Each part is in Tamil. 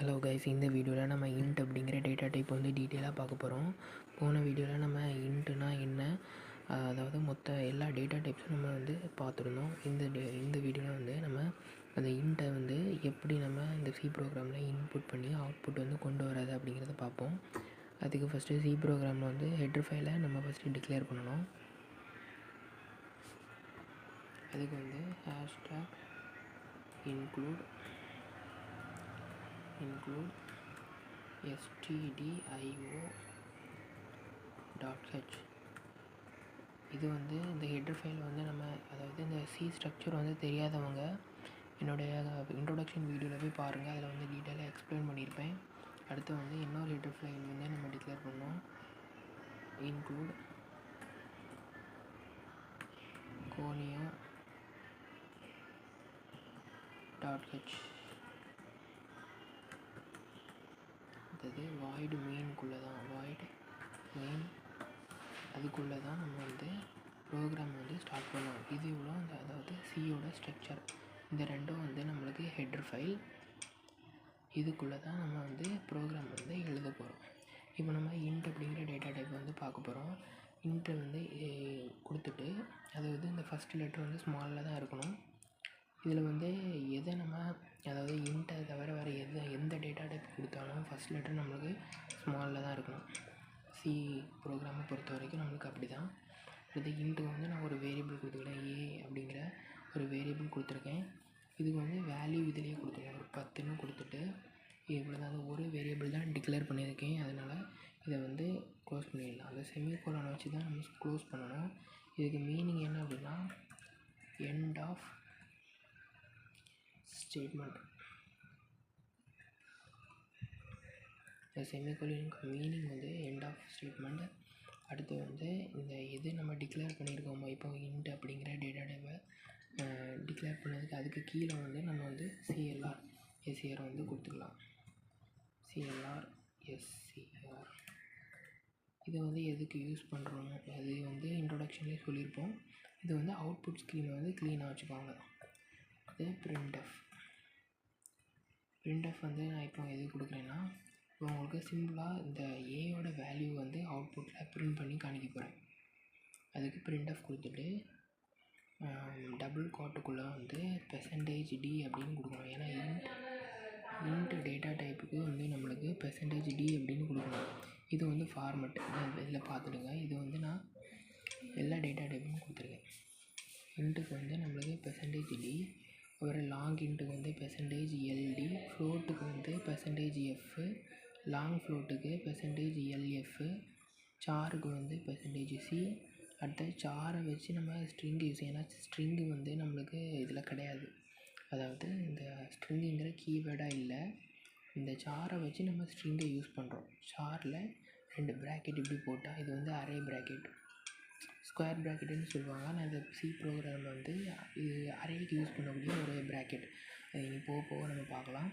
ஹலோ கைஸ், இந்த வீடியோவில் நம்ம இன்ட் அப்படிங்கிற டேட்டா டைப் வந்து டீட்டெயிலாக பார்க்க போகிறோம். போன வீடியோவில் நம்ம இன்ட்டுனா என்ன, அதாவது மொத்த எல்லா டேட்டா டைப்ஸும் நம்ம வந்து பார்த்துருந்தோம். இந்த வீடியோவில் வந்து நம்ம அந்த இன்ட்டை வந்து எப்படி நம்ம இந்த சி ப்ரோக்ராமில் இன்புட் பண்ணி அவுட்புட் வந்து கொண்டு வராது அப்படிங்கிறத பார்ப்போம். அதுக்கு ஃபஸ்ட்டு சி ப்ரோக்ராமில் வந்து ஹெட்ரு ஃபைலை நம்ம ஃபஸ்ட்டு டிக்ளேர் பண்ணணும். அதுக்கு வந்து ஹேஷ்டாக் இன்க்ளூட் stdio.h. இது வந்து இந்த ஹெட்ரு ஃபைல் வந்து நம்ம, அதாவது இந்த சி ஸ்ட்ரக்சர் வந்து தெரியாதவங்க என்னுடைய இன்ட்ரோடக்ஷன் வீடியோவில் போய் பாருங்கள். அதில் வந்து டீட்டெயிலாக எக்ஸ்பிளைன் பண்ணியிருப்பேன். அடுத்து வந்து இன்னொரு ஹெட்ரு ஃபைல் வந்து நம்ம டிக்ளேர் பண்ணோம். Include conio.h. அடுத்தது வாய்டு மெயின்குள்ளே தான், வாய்டு மெயின் அதுக்குள்ளே தான் நம்ம வந்து ப்ரோக்ராம் வந்து ஸ்டார்ட் பண்ணுவோம். இது இவ்வளோ அதாவது சியோட ஸ்ட்ரக்சர். இந்த ரெண்டும் வந்து நம்மளுக்கு ஹெட்ரு ஃபைல். இதுக்குள்ளே தான் நம்ம வந்து ப்ரோக்ராம் வந்து எழுத போகிறோம். இப்போ நம்ம இன்ட் அப்படிங்கிற டேட்டா டைப் வந்து பார்க்க போகிறோம். இன்ட்டு வந்து கொடுத்துட்டு அது வந்து இந்த ஃபஸ்ட் லெட்டர் வந்து ஸ்மாலில் தான் இருக்கணும். இதில் வந்து எதை நம்ம, அதாவது இன்ட்டை தவிர வேறு எந்த டேட்டா டைப் கொடுத்தாலும் ஃபஸ்ட் லெட்டர் நம்மளுக்கு ஸ்மாலில் தான் இருக்கணும். சி ப்ரோக்ராமை பொறுத்த வரைக்கும் நம்மளுக்கு அப்படி தான். அடுத்து இன்ட்டுக்கு வந்து நான் ஒரு வேரியபிள் கொடுத்துக்கிறேன், ஏ அப்படிங்கிற ஒரு வேரியபிள் கொடுத்துருக்கேன். இதுக்கு வந்து வேல்யூ இதிலேயே கொடுத்துருக்கேன், ஒரு 10ன்னு கொடுத்துட்டு இவ்வளோ தான், ஒரு வேரியபிள் தான் டிக்ளேர் பண்ணியிருக்கேன். அதனால் இதை வந்து க்ளோஸ் பண்ணிடலாம். அந்த செமிகோலனை வச்சு தான் நம்ம க்ளோஸ் பண்ணணும். இதுக்கு மீனிங் என்ன அப்படின்னா எண்ட் ஆஃப் ஸ்டேட்மெண்ட். இந்த செமிகோலனுக்கு மீனிங் வந்து எண்ட் ஆஃப் ஸ்டேட்மெண்ட். அடுத்து வந்து இந்த எது நம்ம டிக்ளேர் பண்ணியிருக்கோமோ, இப்போ இன்ட் அப்படிங்கிற டேட்டா டைப்பை டிக்ளேர் பண்ணதுக்கு அதுக்கு கீழே வந்து நம்ம வந்து சிஎல்ஆர் எஸ்சிஆர் வந்து கொடுத்துக்கலாம். சிஎல்ஆர் எஸ்சிஆர் இதை வந்து எதுக்கு யூஸ் பண்ணுறோம், அது வந்து இன்ட்ரொடக்ஷன்லேயே சொல்லியிருப்போம். இது வந்து அவுட்புட் ஸ்க்ரீனை வந்து க்ளீனாக வச்சுக்கோங்க. அது பிரிண்ட்எஃப் வந்து நான் இப்போ எது கொடுக்குறேன்னா, இப்போ உங்களுக்கு சிம்பிளாக இந்த ஏயோட வேல்யூ வந்து அவுட்புட்டில் பிரிண்ட் பண்ணி காணிக்க போகிறேன். அதுக்கு பிரிண்ட்எஃப் கொடுத்துட்டு டபுள் கோட்டுக்குள்ளே வந்து %d அப்படின்னு கொடுக்கணும். ஏன்னா இன்ட் டேட்டா டைப்புக்கு வந்து நம்மளுக்கு %d அப்படின்னு கொடுக்கணும். இது வந்து ஃபார்மெட், இதில் பார்த்துடுங்க. இது வந்து நான் எல்லா டேட்டா டைப்பும் கொடுத்துருக்கேன். இன்ட்டுக்கு வந்து நம்மளுக்கு %d, அப்புறம் லாங் இன்ட்டுக்கு வந்து %ld, ஃப்ளோட்டுக்கு வந்து %f, லாங் ஃப்ளோட்டுக்கு %lf, சாருக்கு வந்து %c. அடுத்த சாரை வச்சு நம்ம ஸ்ட்ரிங்கு யூஸ், ஏன்னா ஸ்ட்ரிங்கு வந்து நம்மளுக்கு இதில் கிடையாது. அதாவது இந்த ஸ்ட்ரிங்குங்கிற கீவேர்டாக இல்லை, இந்த சாரை வச்சு நம்ம ஸ்ட்ரிங்கை யூஸ் பண்ணுறோம். சாரில் 2 ப்ராக்கெட் இப்படி போட்டால் இது வந்து அரே ப்ராக்கெட், ஸ்கொயர் ப்ராக்கெட்டுன்னு சொல்லுவாங்க. ஆனால் இந்த சி ப்ரோக்ராமில் வந்து இது அரேக்கு யூஸ் பண்ணக்கூடிய ஒரு ப்ராக்கெட். அது இனி போக போக நம்ம பார்க்கலாம்.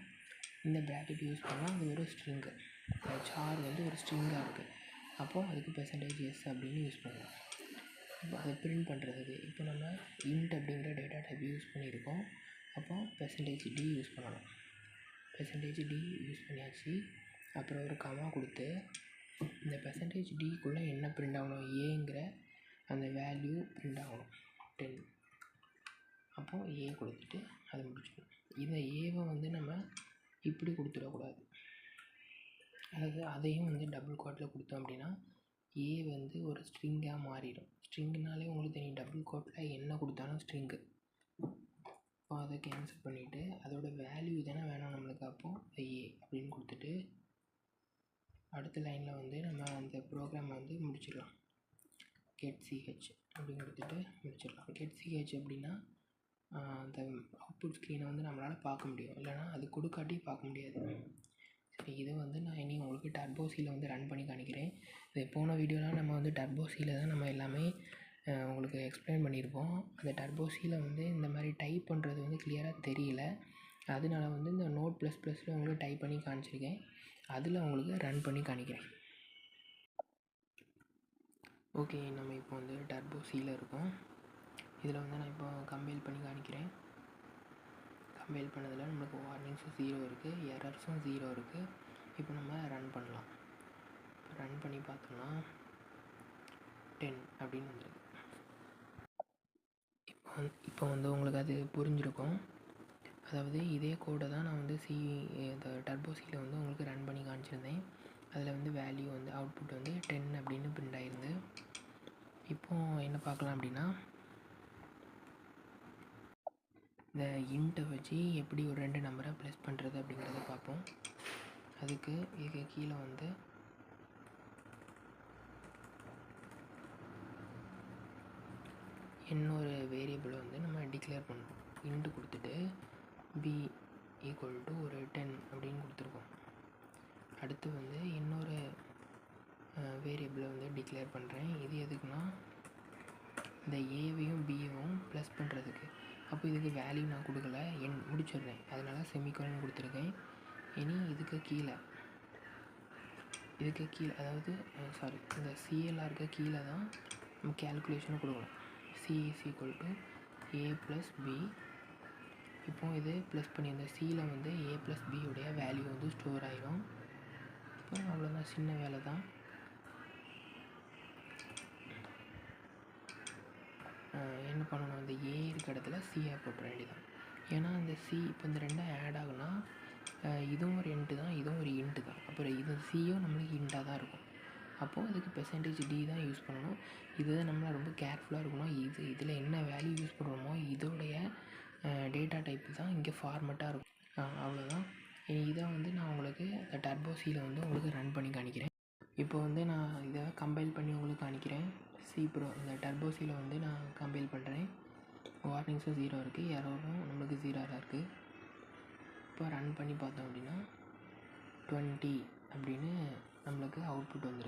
இந்த ப்ராக்கெட் யூஸ் பண்ணால் அது ஒரு ஸ்ட்ரிங்கு, சார் வந்து ஒரு ஸ்ட்ரிங்காக இருக்குது. அப்போது அதுக்கு %s அப்படின்னு யூஸ் பண்ணலாம். இப்போ அதை பிரிண்ட் பண்ணுறதுக்கு இப்போ நம்ம இன்ட் அப்படிங்கிற டேட்டா டைப் யூஸ் பண்ணியிருக்கோம். அப்போ %d யூஸ் பண்ணலாம். %d யூஸ் பண்ணியாச்சு. அப்புறம் ஒரு கமா கொடுத்து இந்த %dக்குள்ளே என்ன பிரிண்ட் ஆகணும், ஏங்கிற அந்த வேல்யூ பிரிண்ட் ஆகணும் 10. அப்போது ஏ கொடுத்துட்டு அதை முடிச்சுக்கணும். இந்த ஏவை வந்து நம்ம இப்படி கொடுத்துடக்கூடாது. அதாவது அதையும் வந்து டபுள் கோட்டில் கொடுத்தோம் அப்படின்னா ஏ வந்து ஒரு ஸ்ட்ரிங்காக மாறிடும். ஸ்ட்ரிங்குனாலே உங்களுக்கு தெரியும், டபுள் கோட்டில் என்ன கொடுத்தாலும் ஸ்ட்ரிங்கு. அப்போ அதை கேன்சல் பண்ணிவிட்டு அதோட வேல்யூ தானே வேணும் நம்மளுக்கு. அப்போது ஏ அப்படின்னு கொடுத்துட்டு அடுத்த லைனில் வந்து நம்ம அந்த ப்ரோக்ராமை வந்து முடிச்சிடலாம். getch அப்படின்னு கொடுத்துட்டு முடிச்சிடலாம். getch அப்படின்னா அந்த அவுட்புட் ஸ்க்ரீனை வந்து நம்மளால் பார்க்க முடியும், இல்லைனா அது கொடுக்காட்டி பார்க்க முடியாது. சரி, இதை வந்து நான் இனி உங்களுக்கு டர்போ சியில் வந்து ரன் பண்ணி காணிக்கிறேன். இது போன வீடியோலாம் நம்ம வந்து டர்போ சியில் தான் நம்ம எல்லாமே உங்களுக்கு எக்ஸ்பிளைன் பண்ணியிருப்போம். அந்த டர்போ சியில் வந்து இந்த மாதிரி டைப் பண்ணுறது வந்து கிளியராக தெரியல. அதனால வந்து இந்த Node++ல் உங்களுக்கு டைப் பண்ணி காணிச்சிருக்கேன். அதில் உங்களுக்கு ரன் பண்ணி காணிக்கிறேன். ஓகே, நம்ம இப்போ வந்து டர்போ சியில் இருக்கோம். இதில் வந்து நான் இப்போ கம்பைல் பண்ணி காணிக்கிறேன். கம்பைல் பண்ணதில் நம்மளுக்கு வார்னிங்ஸும் 0 இருக்குது, எரர்ஸும் 0 இருக்குது. இப்போ நம்ம ரன் பண்ணலாம். ரன் பண்ணி பார்த்தோம்னா 10 அப்படின்னு வந்துருக்கு. இப்போ வந்து உங்களுக்கு அது புரிஞ்சிருக்கும். அதாவது இதே கோடை தான் நான் வந்து இந்த டர்போ சியில் வந்து உங்களுக்கு ரன் பண்ணி காமிச்சிருந்தேன். அதில் வந்து வேல்யூ வந்து அவுட்புட் வந்து 10 அப்படின்னு பிரிண்ட் ஆகிருந்து. இப்போது என்ன பார்க்கலாம் அப்படின்னா, இந்த இன்ட்டை வச்சு எப்படி ஒரு 2 நம்பரை ப்ளஸ் பண்ணுறது அப்படிங்கிறத பார்ப்போம். அதுக்கு இதுக்கு கீழே வந்து இன்னொரு வேரியபிளை வந்து நம்ம டிக்ளேர் பண்ணுறோம். இன்ட்டு கொடுத்துட்டு b ஈக்குவல் டு ஒரு 10 அப்படின்னு கொடுத்துருக்கோம். அடுத்து வந்து இன்னொரு வேரியபிளை வந்து டிக்ளேர் பண்ணுறேன். இது எதுக்குன்னா இந்த ஏவையும் பியவும் ப்ளஸ் பண்ணுறதுக்கு. அப்போ இதுக்கு வேல்யூ நான் கொடுக்கல, முடிச்சிடுறேன். அதனால் செமிகோலன் கொடுத்துருக்கேன். இனி இதுக்கு கீழே அதாவது இந்த சிஎல்ஆருக்கு கீழே தான் நம்ம கேல்குலேஷனும் கொடுக்கணும். C is equal to A plus B. இப்போது இது ப்ளஸ் பண்ணி இந்த சியில் வந்து ஏ ப்ளஸ் பியுடைய வேல்யூ வந்து ஸ்டோர் ஆகிடும். இப்போ அவ்வளோதான், சின்ன வேலை தான். என்ன பண்ணணும், அந்த ஏ இருக்க இடத்துல சியை போட்டுற வேண்டியதான். ஏன்னா அந்த சி இப்போ இந்த ரெண்டும் ஆட் ஆகுனா இதுவும் ஒரு இன்ட்டு தான், இதுவும் ஒரு இன்ட்டு தான். அப்புறம் இது சியும் நம்மளுக்கு இன்ட்டாக தான் இருக்கும். அப்போது அதுக்கு % d தான் யூஸ் பண்ணணும். இது நம்ம ரொம்ப கேர்ஃபுல்லாக இருக்கணும். இதில் என்ன வேல்யூ யூஸ் பண்ணுறோமோ இதோடைய டேட்டா டைப்பு தான் இங்கே ஃபார்மெட்டாக இருக்கும். அவ்வளோதான். இதை வந்து நான் உங்களுக்கு இந்த டர்போ சியில் வந்து உங்களுக்கு ரன் பண்ணி காணிக்கிறேன். இப்போ வந்து நான் இதை கம்பைல் பண்ணி உங்களுக்கு காணிக்கிறேன். இந்த டர்போ சியில் வந்து நான் கம்பைல் பண்ணுறேன். வார்னிங்ஸும் 0 இருக்குது, எரரும் நம்மளுக்கு 0 இருக்குது. இப்போ ரன் பண்ணி பார்த்தோம் அப்படின்னா 20 அப்படின்னு நம்மளுக்கு அவுட்புட் வந்துருக்கு.